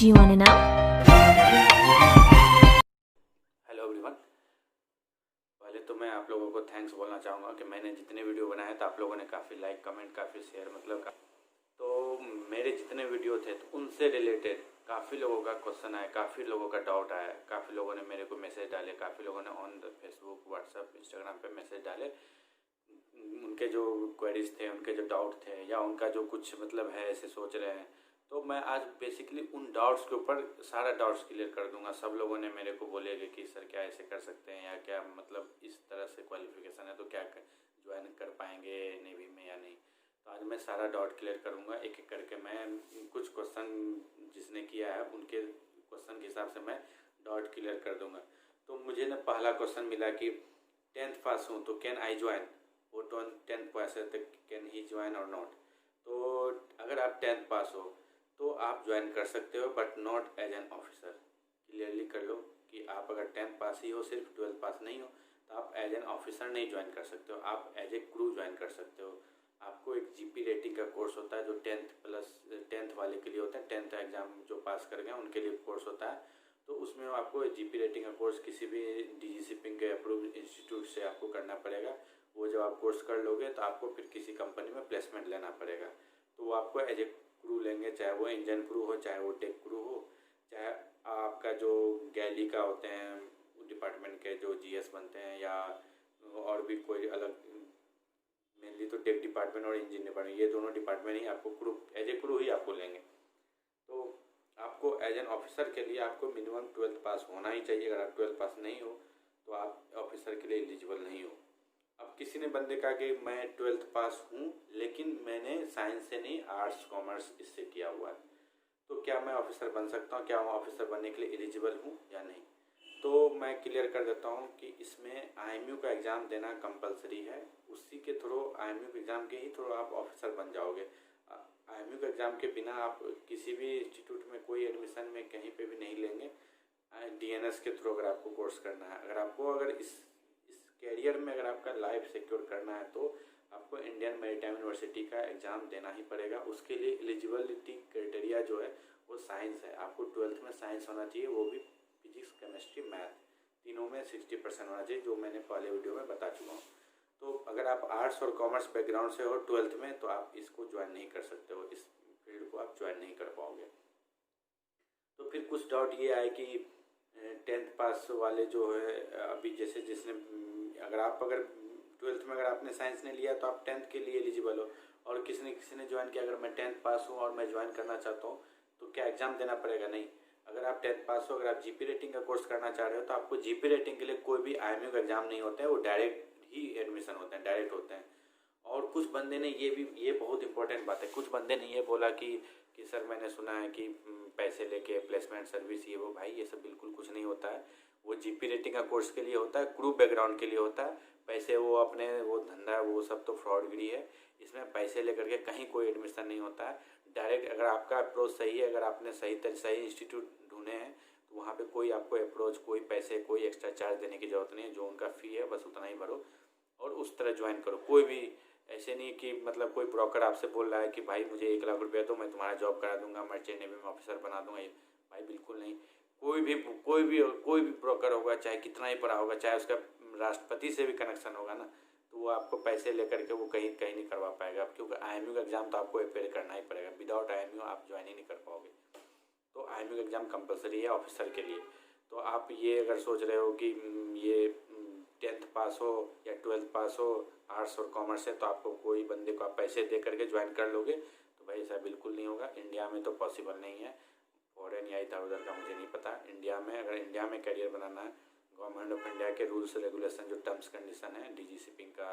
Do you want to know? Hello everyone. पहले तो मैं आप लोगों को थैंक्स बोलना चाहूँगा कि मैंने जितने वीडियो बनाए तो आप लोगों ने काफ़ी लाइक कमेंट काफ़ी शेयर तो मेरे जितने वीडियो थे तो उनसे रिलेटेड काफ़ी लोगों का क्वेश्चन आया, काफ़ी लोगों का डाउट आया, काफ़ी लोगों ने मेरे को मैसेज डाले, काफ़ी लोगों ने on the Facebook WhatsApp Instagram पे मैसेज डाले। उनके जो क्वेरीज थे, उनके जो डाउट थे या उनका जो कुछ मतलब है ऐसे सोच रहे हैं, तो मैं आज बेसिकली उन डाउट्स के ऊपर सारा डाउट्स क्लियर कर दूंगा। सब लोगों ने मेरे को बोलेगे कि सर क्या ऐसे कर सकते हैं या क्या मतलब इस तरह से क्वालिफिकेशन है तो क्या ज्वाइन कर पाएंगे नेवी में या नहीं। तो आज मैं सारा डाउट क्लियर करूंगा एक एक करके। मैं कुछ क्वेश्चन जिसने किया है उनके क्वेश्चन के हिसाब से मैं डाउट क्लियर कर दूंगा। तो मुझे ना पहला क्वेश्चन मिला कि 10th पास हूँ तो कैन आई ज्वाइन, वो 10th पास है तो कैन ही ज्वाइन और नॉट। तो अगर आप 10th पास हो तो आप ज्वाइन कर सकते हो but not as an officer. Clearly कर लो कि आप अगर 10th पास ही हो, सिर्फ 12th पास नहीं हो, तो आप एज एन ऑफिसर नहीं ज्वाइन कर सकते हो, आप एज ए क्रू ज्वाइन कर सकते हो। आपको एक जीपी रेटिंग का कोर्स होता है जो 10th वाले के लिए होता है। 10th एग्ज़ाम जो पास कर गए उनके लिए कोर्स होता है। तो उसमें आपको जीपी रेटिंग का कोर्स किसी भी डीजी शिपिंग के अप्रूव इंस्टीट्यूट से आपको करना पड़ेगा। वो जब आप कोर्स कर लोगे तो आपको फिर किसी कंपनी में प्लेसमेंट लेना पड़ेगा। तो वो आपको एज ए क्रू लेंगे, चाहे वो इंजन क्रू हो, चाहे वो टेक क्रू हो, चाहे आपका जो गैली का होते हैं डिपार्टमेंट के जो जीएस बनते हैं, या और भी कोई अलग, मेनली तो टेक डिपार्टमेंट और इंजन डिपार्टमेंट, ये दोनों डिपार्टमेंट ही आपको क्रू एज ए क्रू ही आपको लेंगे। तो आपको एज एन ऑफिसर के लिए आपको मिनिमम 12th पास होना ही चाहिए। अगर आप 12th पास नहीं हो तो आप ऑफिसर के लिए एलिजिबल नहीं हो। अब किसी ने बंदे कहा कि मैं 12th पास हूँ लेकिन मैंने साइंस से नहीं आर्ट्स कॉमर्स इससे किया हुआ है, तो क्या मैं ऑफिसर बन सकता हूँ, क्या मैं ऑफिसर बनने के लिए एलिजिबल हूँ या नहीं। तो मैं क्लियर कर देता हूँ कि इसमें आईएमयू का एग्ज़ाम देना कंपलसरी है। उसी के थ्रू, आईएमयू के एग्ज़ाम के ही थ्रू आप ऑफिसर बन जाओगे। आईएमयू के एग्ज़ाम के बिना आप किसी भी इंस्टीट्यूट में कोई एडमिशन में कहीं पे भी नहीं लेंगे। डीएनएस के थ्रू अगर आपको कोर्स करना है, अगर इस कैरियर में अगर आपका लाइफ सिक्योर करना है तो आपको इंडियन मैरीटाइम यूनिवर्सिटी का एग्ज़ाम देना ही पड़ेगा। उसके लिए एलिजिबिलिटी क्राइटेरिया जो है वो साइंस है। आपको 12th में साइंस होना चाहिए, वो भी फिजिक्स केमिस्ट्री मैथ, तीनों में 60% होना चाहिए, जो मैंने पहले वीडियो में बता चुका हूँ। तो अगर आप आर्ट्स और कॉमर्स बैकग्राउंड से हो 12th में तो आप इसको ज्वाइन नहीं कर सकते हो, इस फील्ड को आप ज्वाइन नहीं कर पाओगे। तो फिर कुछ डाउट ये आए कि 10th पास वाले जो है, अभी जैसे जिसने अगर 12th में अगर आपने साइंस नहीं लिया तो आप 10th के लिए एलिजिबल हो, और किसी ने ज्वाइन किया, अगर मैं 10th पास हूँ और मैं ज्वाइन करना चाहता हूँ तो क्या एग्ज़ाम देना पड़ेगा? नहीं। अगर आप 10th पास हो, अगर आप जीपी रेटिंग का कोर्स करना चाह रहे हो तो आपको जीपी रेटिंग के लिए कोई भी आईएमयू का एग्ज़ाम नहीं होता है, वो डायरेक्ट ही एडमिशन होते हैं, डायरेक्ट होते हैं। और कुछ बंदे ने ये बहुत इंपॉर्टेंट बात है, कुछ बंदे ने ये बोला कि सर मैंने सुना है कि पैसे लेके प्लेसमेंट सर्विस ये वो। भाई ये सब बिल्कुल कुछ नहीं होता है। वो जीपी रेटिंग का कोर्स के लिए होता है, क्रू बैकग्राउंड के लिए होता है। पैसे वो अपने वो धंधा है, वो सब तो फ्रॉडगिरी है। इसमें पैसे लेकर के कहीं कोई एडमिशन नहीं होता है। डायरेक्ट अगर आपका अप्रोच सही है, अगर आपने सही इंस्टीट्यूट ढूंढे हैं तो वहाँ पे कोई आपको अप्रोच, कोई पैसे, कोई एक्स्ट्रा चार्ज देने की ज़रूरत नहीं है। जो उनका फ़ी है बस उतना ही भरो और उस तरह ज्वाइन करो। कोई भी ऐसे नहीं कि मतलब कोई ब्रोकर आपसे बोल रहा है कि भाई मुझे 1 लाख रुपया दो, मैं तुम्हारा जॉब करा दूंगा, मर्चेंट नेवी में ऑफिसर बना दूंगा। ये भाई बिल्कुल नहीं। कोई भी ब्रोकर होगा, चाहे कितना ही बड़ा होगा, चाहे उसका राष्ट्रपति से भी कनेक्शन होगा ना, तो वो आपको पैसे लेकर के वो कहीं नहीं करवा पाएगा। क्योंकि आईएमयू का एग्ज़ाम तो आपको अपेयर करना ही पड़ेगा। विदाउट आईएमयू आप ज्वाइन ही नहीं कर पाओगे। तो आईएमयू का एग्ज़ाम कंपलसरी है ऑफिसर के लिए। तो आप ये अगर सोच रहे हो कि ये 10th पास हो या 12th पास हो, आर्ट्स और कॉमर्स है, तो आपको कोई बंदे को आप पैसे दे करके ज्वाइन कर लोगे, तो भाई ऐसा बिल्कुल नहीं होगा। इंडिया में तो पॉसिबल नहीं है। फॉरेन या इधर उधर का मुझे नहीं पता। इंडिया में अगर इंडिया में करियर बनाना है, गवर्नमेंट ऑफ इंडिया के रूल्स रेगुलेशन जो टर्म्स कंडीशन है डीजी शिपिंग का,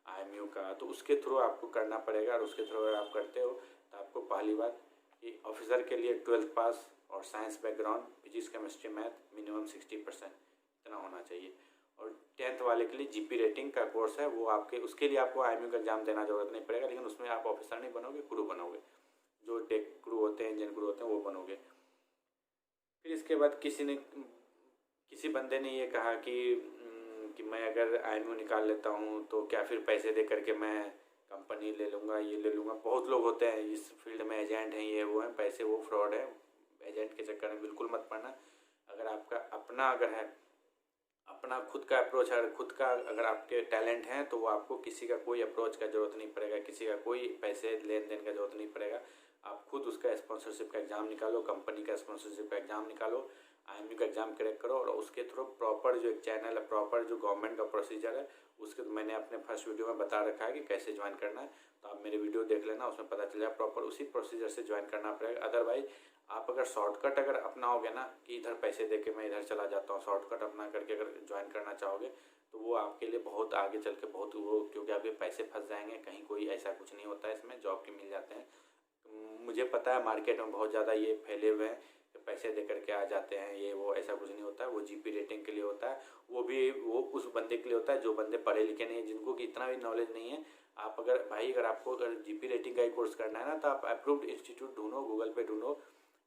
आईएमयू का, तो उसके थ्रू आपको करना पड़ेगा। और उसके थ्रू अगर आप करते हो तो आपको पहली बात कि ऑफिसर के लिए 12th पास और science background, physics chemistry math minimum 60% इतना होना चाहिए। और 10th वाले के लिए जीपी रेटिंग का कोर्स है, वो आपके उसके लिए आपको आईएमयू का एग्ज़ाम देना जरूरत नहीं पड़ेगा। लेकिन उसमें आप ऑफिसर नहीं बनोगे, क्रू बनोगे। जो टेक क्रू होते हैं, इंजन क्रू होते हैं, वो बनोगे। फिर इसके बाद किसी बंदे ने ये कहा कि मैं अगर आईएमयू निकाल लेता हूँ तो क्या फिर पैसे दे करके मैं कंपनी ले लूँगा, ये ले लूँगा। बहुत लोग होते हैं इस फील्ड में, एजेंट हैं, ये वो हैं, पैसे वो फ्रॉड है। एजेंट के चक्कर में बिल्कुल मत पड़ना। अगर आपका अपना अगर है, अपना खुद का अप्रोच है, खुद का अगर आपके टैलेंट हैं तो वो आपको किसी का कोई अप्रोच का ज़रूरत नहीं पड़ेगा, किसी का कोई पैसे लेन देन का ज़रूरत नहीं पड़ेगा। आप खुद उसका स्पॉन्सरशिप का एग्ज़ाम निकालो, कंपनी का स्पॉन्सरशिप का एग्ज़ाम निकालो, IMU का एग्ज़ाम क्रैक करो और उसके थ्रू प्रॉपर जो एक चैनल है, प्रॉपर जो गवर्नमेंट का प्रोसीजर है, उसके तो मैंने अपने फर्स्ट वीडियो में बता रखा है कि कैसे ज्वाइन करना है। तो आप मेरे वीडियो देख लेना, उसमें पता चल जाए प्रॉपर उसी प्रोसीजर से ज्वाइन करना पड़ेगा। अदरवाइज आप अगर शॉर्टकट अगर अपनाओगे ना कि इधर पैसे दे के मैं इधर चला जाता हूँ, शॉर्टकट अपना करके अगर ज्वाइन करना चाहोगे तो वो आपके लिए बहुत आगे चल के बहुत वो, क्योंकि आपके पैसे फंस जाएंगे। कहीं कोई ऐसा कुछ नहीं होता है, इसमें जॉब के मिल जाते हैं। मुझे पता है मार्केट में बहुत ज़्यादा ये फैले हुए हैं कि पैसे दे करके आ जाते हैं, ये वो, ऐसा कुछ नहीं होता है। वो GP रेटिंग के लिए होता है, वो भी वो उस बंदे के लिए होता है जो बंदे पढ़े लिखे नहीं है, जिनको कि इतना भी नॉलेज नहीं है। आप अगर भाई अगर आपको अगर GP रेटिंग का ही कोर्स करना है ना तो आप अप्रूव्ड इंस्टीट्यूट ढूंढो, गूगल पे ढूंढो,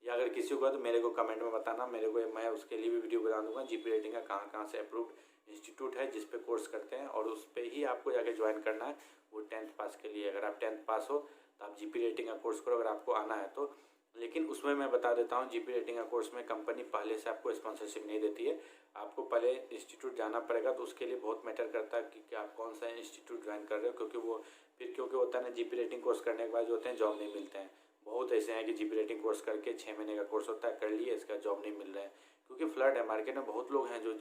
या अगर किसी को तो मेरे को कमेंट में बताना, मेरे को मैं उसके लिए भी वीडियो बना दूंगा GP रेटिंग का कहाँ से अप्रूव्ड इंस्टीट्यूट है जिस पे कोर्स करते हैं, और उस पर ही आपको जाके ज्वाइन करना है। वो 10th पास के लिए, अगर आप 10th पास हो तो आप GP रेटिंग का कोर्स करो अगर आपको आना है तो। लेकिन उसमें मैं बता देता हूँ, GP रेटिंग का कोर्स में कंपनी पहले से आपको स्पॉन्सरशिप नहीं देती है, आपको पहले इंस्टीट्यूट जाना पड़ेगा। तो उसके लिए बहुत मैटर करता है कि आप कौन सा इंस्टीट्यूट ज्वाइन कर रहे हो, क्योंकि वो फिर क्योंकि होता है ना GP रेटिंग कोर्स करने के बाद जो होते हैं जॉब नहीं मिलते हैं। बहुत ऐसे हैं कि GP रेटिंग कोर्स करके 6 महीने का कोर्स होता है, कर लिए, इसका जॉब नहीं मिल रहा है, क्योंकि फ्लड है मार्केट में। बहुत लोग हैं जो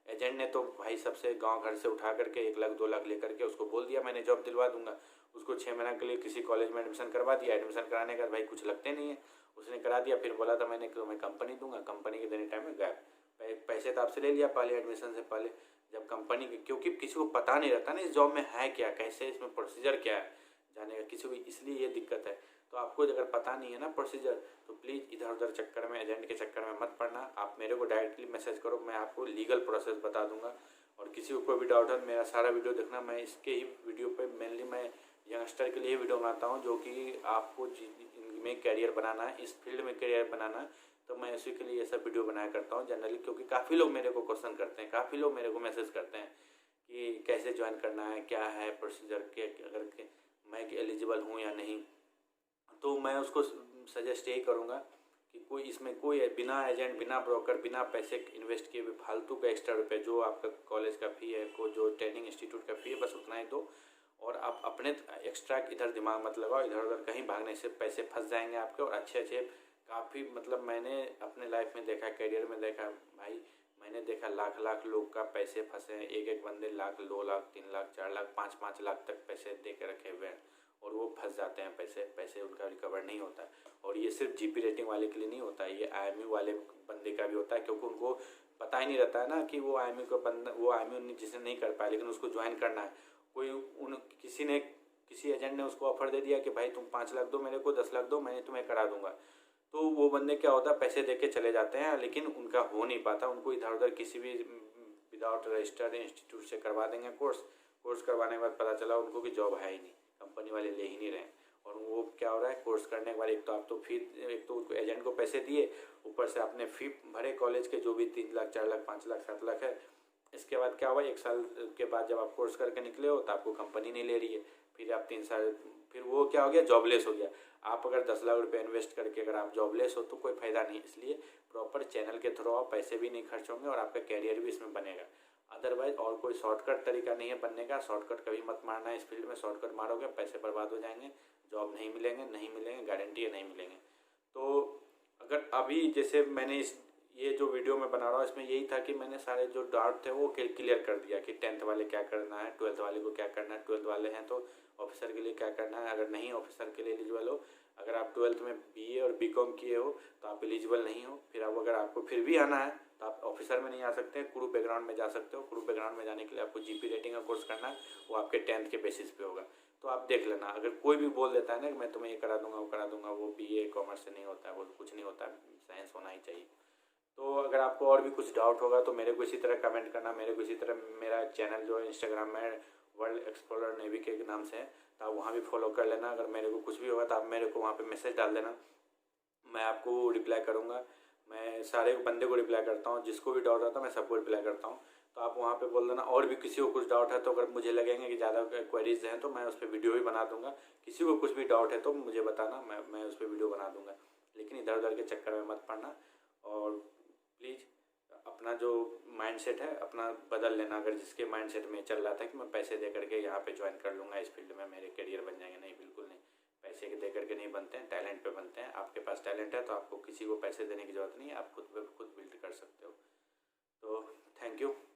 एजेंट ने तो भाई सबसे गांव घर से उठा करके 1 लाख 2 लाख लेकर के उसको बोल दिया मैंने जॉब दिलवा दूंगा, उसको 6 महीने के लिए किसी कॉलेज में एडमिशन करवा दिया। एडमिशन कराने का भाई कुछ लगते नहीं है, उसने करा दिया, फिर बोला था मैं कंपनी दूंगा, कंपनी के देने टाइम में गायब। पैसे तो आपसे ले लिया पहले एडमिशन से पहले, जब कंपनी, क्योंकि किसी को पता नहीं रहता ना इस जॉब में है क्या, कैसे इसमें प्रोसीजर क्या है जाने का किसी को, इसलिए ये दिक्कत है। तो आपको अगर पता नहीं है ना प्रोसीजर तो प्लीज़ इधर उधर चक्कर में, एजेंट के चक्कर में मत पड़ना। आप मेरे को डायरेक्टली मैसेज करो, मैं आपको लीगल प्रोसेस बता दूंगा। और किसी को कोई भी डाउट है मेरा सारा वीडियो देखना, मैं इसके ही वीडियो पे मेनली मैं यंगस्टर के लिए वीडियो बनाता हूँ, जो कि आपको में कैरियर बनाना है, इस फील्ड में कैरियर बनाना है, तो मैं उसी के लिए ये सब वीडियो बनाया करता हूँ जनरली। क्योंकि काफ़ी लोग मेरे को क्वेश्चन करते हैं, काफ़ी लोग मेरे को मैसेज करते हैं कि कैसे ज्वाइन करना है, क्या है प्रोसीजर के, अगर मैं एलिजिबल हूँ या नहीं। तो मैं उसको सजेस्ट यही करूँगा कि कोई इसमें कोई बिना एजेंट, बिना ब्रोकर, बिना पैसे इन्वेस्ट किए फालतू का एक्स्ट्रा रुपये जो आपका कॉलेज का फ़ी है, को जो ट्रेनिंग इंस्टीट्यूट का फ़ी है, बस उतना ही दो। और आप अपने एक्स्ट्रा इधर दिमाग मत लगाओ, इधर उधर कहीं भागने से पैसे फंस जाएंगे आपके। और अच्छे काफ़ी मतलब मैंने अपने लाइफ में देखा, करियर में देखा भाई, मैंने देखा लाख लाख लोग का पैसे फंसे हैं। एक बंदे लाख, 2 लाख, 3 लाख, 4 लाख, 5 लाख तक पैसे दे के रखे हुए हैं, और वो फंस जाते हैं, पैसे उनका रिकवर नहीं होता है। और ये सिर्फ GP रेटिंग वाले के लिए नहीं होता है, ये IMU वाले बंदे का भी होता है, क्योंकि उनको पता ही नहीं रहता है ना कि वो IMU को बंदा, वो IMU जिसे नहीं कर पाया लेकिन उसको ज्वाइन करना है। किसी एजेंट ने उसको ऑफर दे दिया कि भाई तुम 5 लाख दो मेरे को, 10 लाख दो, मैंने तुम्हें करा दूंगा। तो वो बंदे क्या होता है, पैसे दे के चले जाते हैं, लेकिन उनका हो नहीं पाता। उनको इधर उधर किसी भी विदाउट रजिस्टर्ड इंस्टीट्यूट से करवा देंगे कोर्स करवाने के बाद पता चला उनको कि जॉब है ही नहीं, कंपनी वाले ले ही नहीं रहे। और वो क्या हो रहा है, कोर्स करने के बाद एक तो आप तो फीस, एक तो एजेंट को पैसे दिए, ऊपर से आपने फी भरे कॉलेज के जो भी 3 लाख, 4 लाख, 5 लाख, 7 लाख है। इसके बाद क्या हुआ, 1 साल के बाद जब आप कोर्स करके निकले हो तो आपको कंपनी नहीं ले रही है, फिर आप 3 साल, फिर वो क्या हो गया, जॉबलेस हो गया। आप अगर 10 लाख रुपये इन्वेस्ट करके अगर आप जॉबलेस हो तो कोई फ़ायदा नहीं। इसलिए प्रॉपर चैनल के थ्रू आप, पैसे भी नहीं खर्च होंगे और आपका कैरियर भी इसमें बनेगा। अदरवाइज और कोई शॉर्टकट तरीका नहीं है बनने का, शॉर्टकट कभी मत मारना है इस फील्ड में। शॉर्टकट मारोगे पैसे बर्बाद हो जाएंगे, जॉब नहीं मिलेंगे, गारंटी है नहीं मिलेंगे। तो अगर अभी जैसे मैंने ये जो वीडियो मैं बना रहा हूँ इसमें यही था कि मैंने सारे जो डाउट थे वो क्लियर कर दिया कि 10th वाले क्या करना है, 12th वाले को क्या करना है, 12th वाले हैं तो ऑफिसर के लिए क्या करना है, अगर नहीं ऑफिसर के लिए एलिजिबल हो, अगर आप 12th में BA और BCom किए हो तो आप एलिजिबल नहीं हो। फिर अब अगर आपको फिर भी आना है तो आप ऑफिसर में नहीं आ सकते, क्रू बैकग्राउंड में जा सकते हो। क्रू बैकग्राउंड में जाने के लिए आपको GP रेटिंग का कोर्स करना है, वो आपके 10th के बेसिस पे होगा। तो आप देख लेना, अगर कोई भी बोल देता है ना कि मैं तुम्हें ये करा दूंगा, वो करा दूंगा, वो BA कॉमर्स से नहीं होता है, वो कुछ नहीं होता, साइंस होना ही चाहिए। तो अगर आपको और भी कुछ डाउट होगा तो मेरे को इसी तरह कमेंट करना। मेरे को इसी तरह मेरा चैनल जो है इंस्टाग्राम में वर्ल्ड एक्सप्लोरर नेवी के नाम से है, तो आप वहाँ भी फॉलो कर लेना। अगर मेरे को कुछ भी होगा तो आप मेरे को वहाँ पे मैसेज डाल देना, मैं आपको रिप्लाई करूँगा। मैं सारे बंदे को रिप्लाई करता हूँ, जिसको भी डाउट आता है मैं सबको रिप्लाई करता हूँ। तो आप वहाँ पे बोल देना। और भी किसी को कुछ डाउट है तो अगर मुझे लगेंगे कि ज़्यादा क्वेरीज हैं तो मैं उस पर वीडियो भी बना दूँगा। किसी को कुछ भी डाउट है तो मुझे बताना, मैं उस पर वीडियो बना दूँगा। लेकिन इधर उधर के चक्कर में मत पड़ना और प्लीज़ अपना जो माइंडसेट है अपना बदल लेना। अगर जिसके माइंडसेट में चल रहा था कि मैं पैसे दे करके यहाँ पे ज्वाइन कर लूँगा, इस फील्ड में मेरे करियर बन जाएंगे, नहीं, बिल्कुल नहीं। पैसे दे करके नहीं बनते हैं, टैलेंट पे बनते हैं। आपके पास टैलेंट है तो आपको किसी को पैसे देने की ज़रूरत नहीं है, आप खुद बिल्ड कर सकते हो। तो थैंक यू।